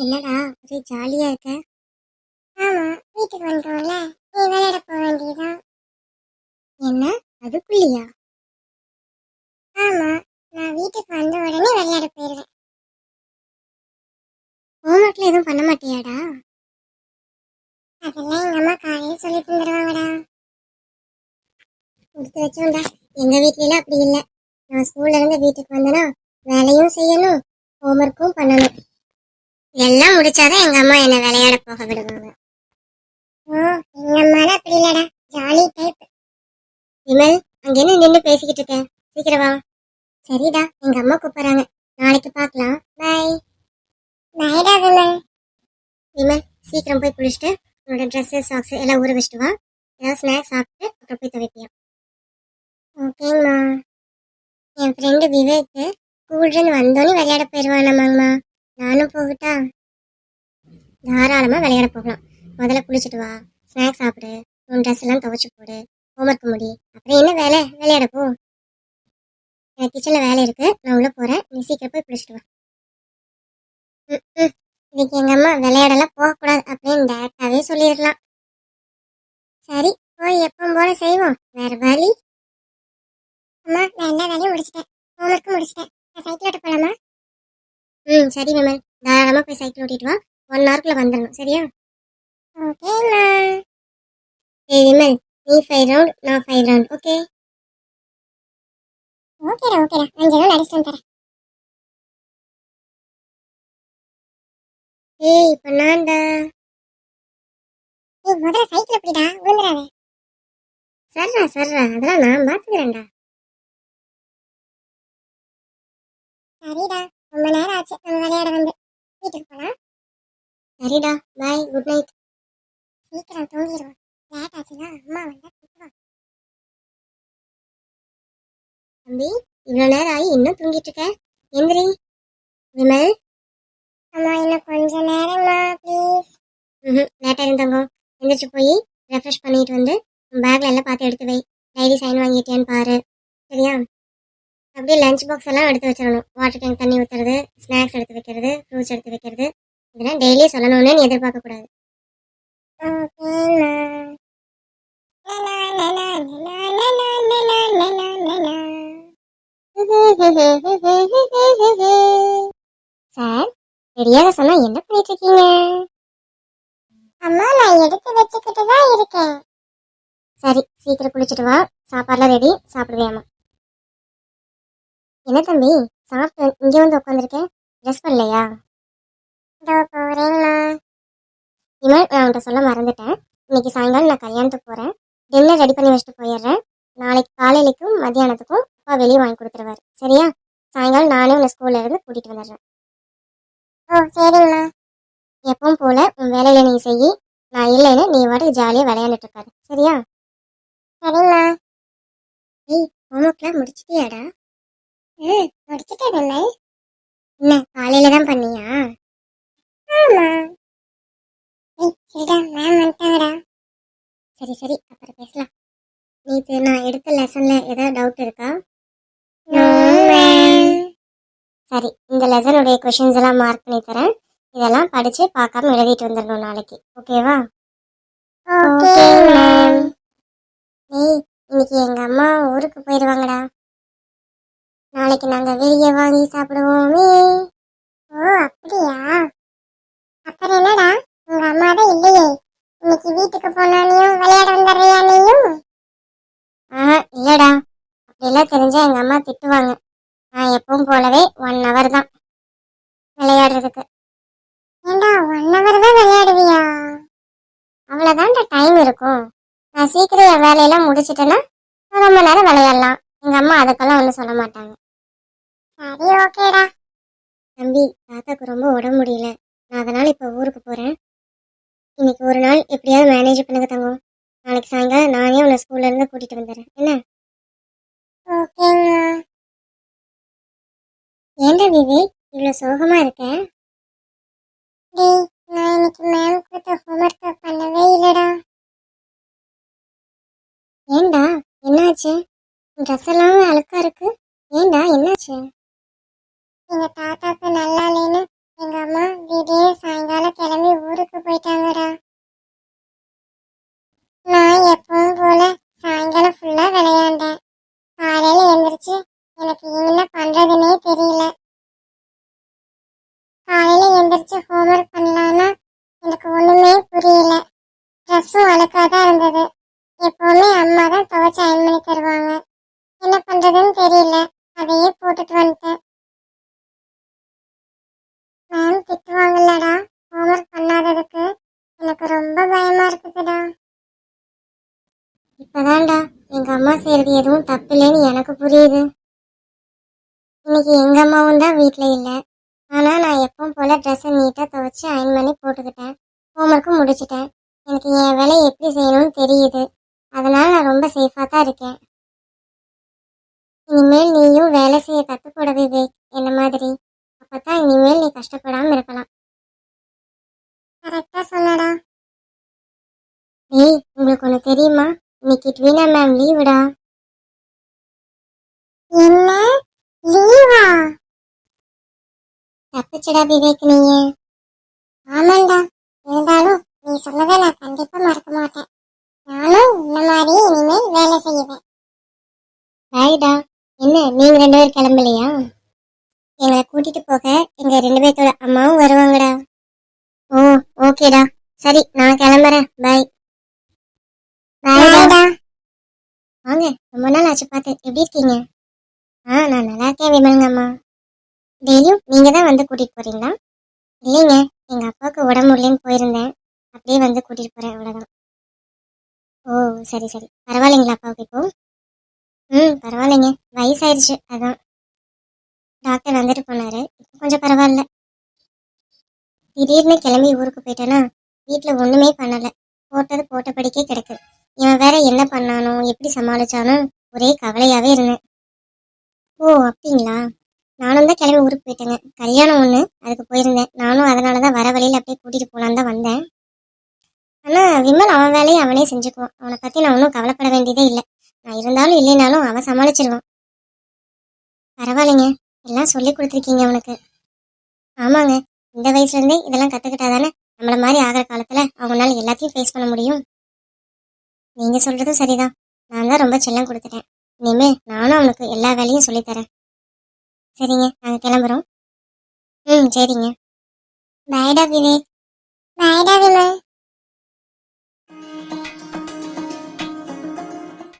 என்னடா ஒரே ஜாலியா இருக்க? ஆமா, வீட்டுக்கு வந்துட்டோம்ல, நீ விளையாட போக வேண்டியதுதான். என்ன அதுக்குள்ளியா? ஆமா, நான் வீட்டுக்கு வந்த உடனே விளையாட போயிருவேன். ஹோம்ஒர்க்ல எதுவும் பண்ண மாட்டியாடா? அதெல்லாம் எங்க அம்மா காலையில சொல்லி தந்துடுவாங்கடா. கொடுத்து வச்சோம்டா. எங்க வீட்ல அப்படி இல்லை. நான் ஸ்கூல்ல இருந்து வீட்டுக்கு வந்தேனா வேலையும் செய்யணும், ஹோம்ஒர்க்கும் பண்ணணும். எல்லாம் முடிச்சாதான் எங்க அம்மா என்ன விளையாட போக விடுவாங்க. ஓ, எங்க அம்மாலாம் அப்படி இல்லடா, ஜாலி டைப். விமல், அங்க என்ன நின்று பேசிக்கிட்டு இருக்க? சீக்கிரம் வா. சரிடா, எங்க அம்மா கூப்பிடுறாங்க. நாளைக்கு பார்க்கலாம். பை. பைடா விமல். விமல், சீக்கிரம் போய் குளிச்சுட்டு உன்னோட ட்ரெஸ்ஸு சாக்ஸ் எல்லாம் ஊற வச்சுட்டு வா. ஏதாவது ஸ்நாக்ஸ் சாப்பிட்டு அப்புறம் போய் துவைப்பியா? ஓகேங்கம்மா. என் ஃப்ரெண்டு விவேக்கு ஸ்கூல்லேருந்து வந்தோன்னே விளையாட போயிடுவானாமாங்கம்மா. நானும் போகட்டா? தாராளமாக விளையாட போகலாம். முதல்ல குளிச்சுட்டு வா, ஸ்நாக்ஸ் சாப்பிடு, உன் ட்ரெஸ் எல்லாம் துவைச்சு போடு, ஹோம்ஒர்க் முடி. அப்புறம் என்ன வேலை? விளையாட போ. எனக்கு கிச்சனில் வேலை இருக்கு, நான் உள்ளே போகிறேன். நீ சீக்கிரம் போய் குளிச்சுட்டு வா. இன்னைக்கு எங்கள் அம்மா விளையாடலாம் போகக்கூடாது அப்படின்னு டேரக்டாகவே சொல்லிடலாம். சரி, போய் எப்போ போல செய்வோம், வேற வழி. அம்மா, நான் எல்லா வேலையும் முடிச்சிட்டேன், ஹோம்ஒர்க்கும் முடிச்சிட்டேன். நான் சைக்கிள் ஓட்ட போகலாமா? சரி விமல், தாராளமாக போய் சைக்கிள் ஓட்டிட்டு வா. 1 ஹவர்க்குள்ள வந்துடணும், சரியா? ஓகேம்மா. ஏய் விமல், நீ 5 ரவுண்ட், நான் 5 ரவுண்ட், ஓகே? ஓகேடா ஓகேடா, 5 ரவுண்ட் அடிச்சுட்டு வந்துடுறேன். ஏய் இப்போ நான்டா. ஏய், முதல்ல சைக்கிள் எப்படிடா விழுந்துடாத. சர்ரா சர்ரா, அதெல்லாம் நான் பார்த்துக்கிறேன்டா. சரிடா, ரொம்ப நேரம் ஆச்சு நம்ம விளையாட வந்து. வீட்டுக்கு போலாம். சரிடா, பாய், குட் நைட். சீக்கிரம் தூங்கிடுவோம், லேட் ஆச்சுன்னா அம்மா வந்தா திட்டுவா. தம்பி, இவ்வளோ நேரம் ஆகி இன்னும் தூங்கிட்டு இருக்க? எந்திரி. விமல். அம்மா, இன்னும் கொஞ்ச நேரம்மா ப்ளீஸ். லேட்டாக இருந்தாங்க. எந்திரிச்சு போய் ரெஃப்ரெஷ் பண்ணிட்டு வந்து உன் பேக்கில் எல்லாம் பார்த்து எடுத்து வை. டைரி சைன் வாங்கிட்டேன்னு பாரு, சரியா? அப்படியே லஞ்ச் பாக்ஸ் எல்லாம் எடுத்து வச்சிடணும். வாட்டர் டேங்க் தண்ணி ஊற்றுறது, ஸ்நாக்ஸ் எடுத்து வைக்கிறது, ஃப்ரூட்ஸ் எடுத்து வைக்கிறது, இதெல்லாம் டெய்லி சொல்லணும்னு நீ எதிர்பார்க்கக்கூடாது. சார், ரெடியாக சொன்னா என்ன பண்ணிட்டு இருக்கீங்க? அம்மா, நான் எடுத்து வச்சுக்கிட்டு தான் இருக்கேன். சரி, சீக்கிரம் குளிச்சுட்டு வா. சாப்பாடுலாம் ரெடி, சாப்பிடுவேம்மா. என்ன தம்பி, சாப்பிட்டு இங்கே வந்து உட்காந்துருக்கேன், ட்ரெஸ் பண்ணலையா? போறேங்கம்மா. இனிமேல் நான் உன்கிட்ட சொல்ல மறந்துட்டேன். இன்னைக்கு சாயங்காலம் நான் கல்யாணத்துக்கு போகிறேன். டின்னர் ரெடி பண்ணி வச்சுட்டு போயிடுறேன். நாளைக்கு காலையிலைக்கும் மத்தியானத்துக்கும் அப்பா வெளியே வாங்கி கொடுத்துருவாரு, சரியா? சாயங்காலம் நானே உன்னை ஸ்கூல்ல இருந்து கூட்டிகிட்டு வந்துடுறேன். ஓ சரிங்கண்ணா. எப்பவும் போல உன் வேலையில நீ செய். நான் இல்லைன்னு நீ வாட்டுக்கு ஜாலியாக விளையாண்டுட்டு இருக்காது, சரியா? சரிங்கண்ணா. ஏய், ஹோம்ஒர்க்லாம் முடிச்சிட்டியாடா? முடிச்சிட்டேன். என்ன காலையில தான் பண்ணியா? ஆமா. ஏய் சரிடா, மேம் வந்துட்டாங்கடா. சரி சரி, அப்புறம் பேசலாம். நேற்று நான் எடுத்த லெசன்ல ஏதாவது டவுட் இருக்கா? சரி, இந்த லெசனுடைய கொஷின்ஸ் எல்லாம் மார்க் பண்ணி தரேன். இதெல்லாம் படிச்சு பார்க்காம எழுதிட்டு வந்துடணும் நாளைக்கு, ஓகேவா? Okay ma'am. ஏய், இன்னைக்கு எங்க அம்மா ஊருக்கு போயிடுவாங்கடா. நாளைக்கு நாங்க வெளியே வாங்கி சாப்பிடுவோமே. ஓ அப்படியா? அப்புறம் என்னடா, உங்க அம்மா தான் இல்லையே, இன்னைக்கு வீட்டுக்கு போனாலையும் விளையாட வந்துடுறியா நீயும்? இல்லடா, அப்படிலாம் தெரிஞ்சா எங்க அம்மா திட்டுவாங்க. நான் எப்பவும் போலவே 1 ஹவர் தான் விளையாடுறதுக்கு. ஏண்டா 1 ஹவர் தான் விளையாடுவியா? அவ்வளோதான்டா டைம் இருக்கும். நான் சீக்கிரம் என் வேலையெல்லாம் முடிச்சிட்டேன்னா ரொம்ப நேரம் விளையாடலாம். எங்க அம்மா அதுக்கெல்லாம் ஒன்றும் சொல்ல மாட்டாங்க. சரி ஓகேடா. தம்பி, தாத்தாக்கு ரொம்ப உடம்பு முடியல, நான் அதனால இப்போ ஊருக்கு போகிறேன். இன்னைக்கு ஒரு நாள் எப்படியாவது மேனேஜ் பண்ணுங்க தங்கம். நாளைக்கு சாயங்காலம் நானே உன்னை ஸ்கூல்ல இருந்து கூட்டிட்டு வந்துடுறேன், என்ன? ஓகேங்க. ஏண்டா விவேக், இவ்வளோ சோகமா இருக்க? டேய், நான் இன்னைக்கு மேம் கொடுத்த ஹோம்ஒர்க்கை பண்ணவே இல்லடா. ஏண்டா, என்னாச்சு? ட்ரெஸ் எல்லாம் அழுக்கா இருக்கு. ஏண்டா, என்னாச்சு? எங்க தாத்தாக்கு நல்லா இல்லைன்னு எங்க அம்மா திடீர்னு செய்யறது எதுவும் தப்பு இல்லைன்னு எனக்கு புரியுது. இன்னைக்கு எங்க அம்மாவும் தான் வீட்டில் இல்லை. ஆனா நான் எப்பவும் போல ட்ரெஸ்ஸை நீட்டாக துவைச்சு அயன் பண்ணி போட்டுக்கிட்டேன். ஹோம்ஒர்க்கும் முடிச்சிட்டேன். எனக்கு என் வேலையை எப்படி செய்யணும்னு தெரியுது. அதனால நான் ரொம்ப சேஃபாக தான் இருக்கேன். இனிமேல் நீயும் வேலை செய்ய கற்றுக்கூட விவேக், என்ன மாதிரி. அப்பதான் இனிமேல் நீ கஷ்டப்படாம இருக்கலாம். கரெக்டா சொன்னடா. ஏய், உங்களுக்கு ஒன்று தெரியுமா? இன்னைக்கு ட்வீனா மேம் லீவுடா. என்ன லீவா? தப்பிச்சடா விவேக் நீயே. ஆமாண்டா, இருந்தாலும் நீ சொன்னதை நான் கண்டிப்பா மறக்க மாட்டேன். நானும் இந்த மாதிரி இனிமேல் வேலை செய்வேன். பாய்டா. என்ன நீங்க 2 பேரும் கிளம்பலையா? எங்களை கூட்டிட்டு போக எங்க 2 பேர்த்தோட அம்மாவும் வருவாங்கடா. ஓ, ஓகேடா. சரி, நான் கிளம்புறேன். பாய். பாய்டா. வாங்க, ரொம்ப நாள் ஆச்சு பார்த்து. எப்படி இருக்கீங்க? நான் நல்லா இருக்கேன் விமலுங்க அம்மா. டெய்லியும் நீங்க தான் வந்து கூட்டிட்டு போறீங்களா? இல்லைங்க, எங்க அப்பாவுக்கு உடம்பு முடியலன்னு போயிருந்தேன். அப்படியே வந்து கூட்டிட்டு போறேன், அவ்வளவுதான். ஓ, சரி சரி. பரவாயில்லைங்களா அப்பாவுக்கு இப்போ? பரவாயில்லைங்க. வயசாயிருச்சு, அதான். டாக்டர் வந்துட்டு போனாரு. இப்போ கொஞ்சம் பரவாயில்ல. திடீர்னு கிளம்பி ஊருக்கு போயிட்டேன்னா வீட்டில் ஒண்ணுமே பண்ணல. போட்டது போட்டபடிக்கே கிடக்கு. இவன் வேற என்ன பண்ணானோ எப்படி சமாளிச்சானோ ஒரே கவலையாவே இருந்தேன். ஓ, அப்படிங்களா? நானும் தான் கிளம்பி ஊருக்கு போயிட்டேங்க. கல்யாணம் ஒன்று, அதுக்கு போயிருந்தேன். நானும் அதனால தான் வர வழியில் அப்படியே கூட்டிட்டு போலான்னு தான் வந்தேன். ஆனா விமல் அவன் வேலையை அவனே செஞ்சுக்குவான். அவனை பத்தி நான் ஒன்றும் கவலைப்பட வேண்டியதே இல்லை. நான் இருந்தாலும் இல்லைனாலும் அவன் சமாளிச்சிருவான். பரவாயில்லைங்க, எல்லாம் சொல்லி கொடுத்துருக்கீங்க அவனுக்கு. ஆமாங்க, இந்த வயசுல இருந்தே இதெல்லாம் கத்துக்கிட்டாதானே நம்மள மாதிரி ஆகிற காலத்துல அவங்களால எல்லாத்தையும் ஃபேஸ் பண்ண முடியும். நீங்க சொல்றதும் சரிதான். நான் தான் ரொம்ப செல்லம் கொடுத்துட்டேன். இனிமே நானும் அவனுக்கு எல்லா வேலையும் சொல்லித்தரேன். சரிங்க, நாங்க கிளம்புறோம். சரிங்க. பாய்டா விவேக். பாய்டா விமல்.